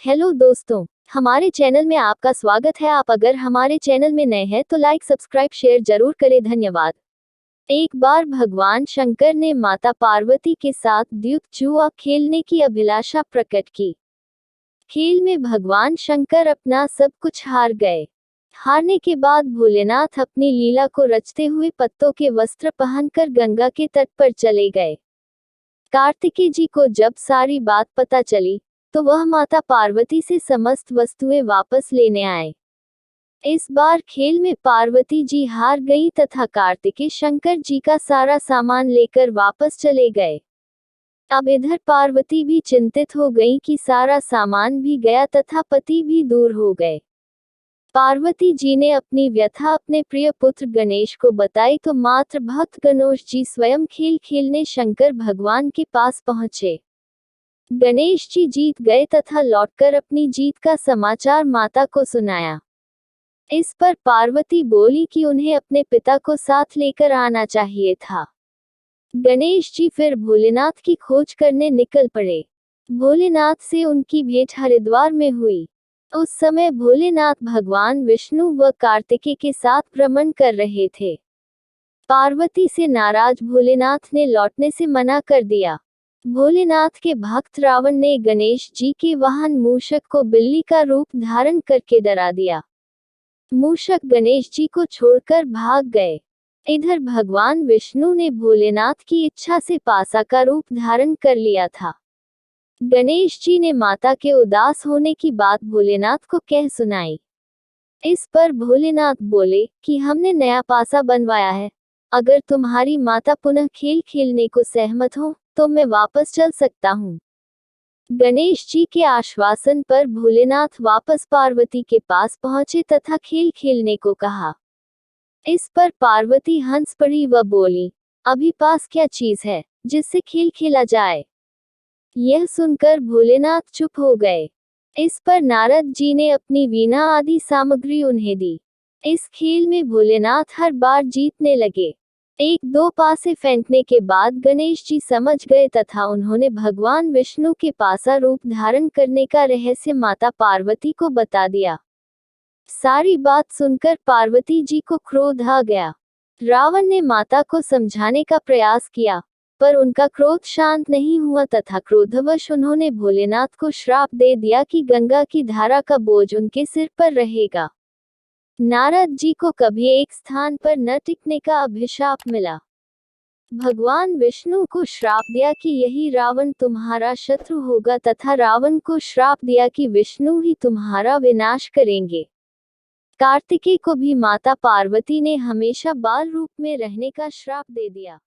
Hello दोस्तों, हमारे channel में आपका स्वागत है। आप अगर हमारे चैनल में नए हैं तो लाइक सब्सक्राइब शेयर जरूर करें, धन्यवाद। एक बार भगवान शंकर ने माता पार्वती के साथ द्यूत जुआ खेलने की अभिलाषा प्रकट की। खेल में भगवान शंकर अपना सब कुछ हार गए। हारने के बाद भोलेनाथ अपनी लीला को रचते हुए पत्तों के वस्त्र पहनकर गंगा के तट पर चले गए। कार्तिकेय जी को जब सारी बात पता चली तो वह माता पार्वती से समस्त वस्तुएं वापस लेने आए। इस बार खेल में पार्वती जी हार गईं तथा कार्तिकेय शंकर जी का सारा सामान लेकर वापस चले गए। अब इधर पार्वती भी चिंतित हो गईं कि सारा सामान भी गया तथा पति भी दूर हो गए। पार्वती जी ने अपनी व्यथा अपने प्रिय पुत्र गणेश को बताई तो मात्र भक्त गणेश जी स्वयं खेल खेलने शंकर भगवान के पास पहुंचे। गणेश जी जीत गए तथा लौटकर अपनी जीत का समाचार माता को सुनाया। इस पर पार्वती बोली कि उन्हें अपने पिता को साथ लेकर आना चाहिए था। गणेश जी फिर भोलेनाथ की खोज करने निकल पड़े। भोलेनाथ से उनकी भेंट हरिद्वार में हुई। उस समय भोलेनाथ भगवान विष्णु व कार्तिकेय के साथ भ्रमण कर रहे थे। पार्वती से नाराज भोलेनाथ ने लौटने से मना कर दिया। भोलेनाथ के भक्त रावण ने गणेश जी के वाहन मूषक को बिल्ली का रूप धारण करके डरा दिया। मूषक गणेश जी को छोड़कर भाग गए। इधर भगवान विष्णु ने भोलेनाथ की इच्छा से पासा का रूप धारण कर लिया था। गणेश जी ने माता के उदास होने की बात भोलेनाथ को कह सुनाई। इस पर भोलेनाथ बोले कि हमने नया पासा बनवाया है, अगर तुम्हारी माता पुनः खेल खेलने को सहमत हो तो मैं वापस चल सकता हूँ। गणेश जी के आश्वासन पर भोलेनाथ वापस पार्वती के पास पहुंचे तथा खेल खेलने को कहा। इस पर पार्वती हंस पड़ी व बोली, अभी पास क्या चीज है जिससे खेल खेला जाए। यह सुनकर भोलेनाथ चुप हो गए। इस पर नारद जी ने अपनी वीणा आदि सामग्री उन्हें दी। इस खेल में भोलेनाथ हर बार जीतने लगे। एक दो पासे फेंकने के बाद गणेश जी समझ गए तथा उन्होंने भगवान विष्णु के पासा रूप धारण करने का रहस्य माता पार्वती को बता दिया। सारी बात सुनकर पार्वती जी को क्रोध आ गया। रावण ने माता को समझाने का प्रयास किया, पर उनका क्रोध शांत नहीं हुआ तथा क्रोधवश उन्होंने भोलेनाथ को श्राप दे दिया कि गंगा की धारा का बोझ उनके सिर पर रहेगा। नारद जी को कभी एक स्थान पर न टिकने का अभिशाप मिला। भगवान विष्णु को श्राप दिया कि यही रावण तुम्हारा शत्रु होगा तथा रावण को श्राप दिया कि विष्णु ही तुम्हारा विनाश करेंगे। कार्तिकेय को भी माता पार्वती ने हमेशा बाल रूप में रहने का श्राप दे दिया।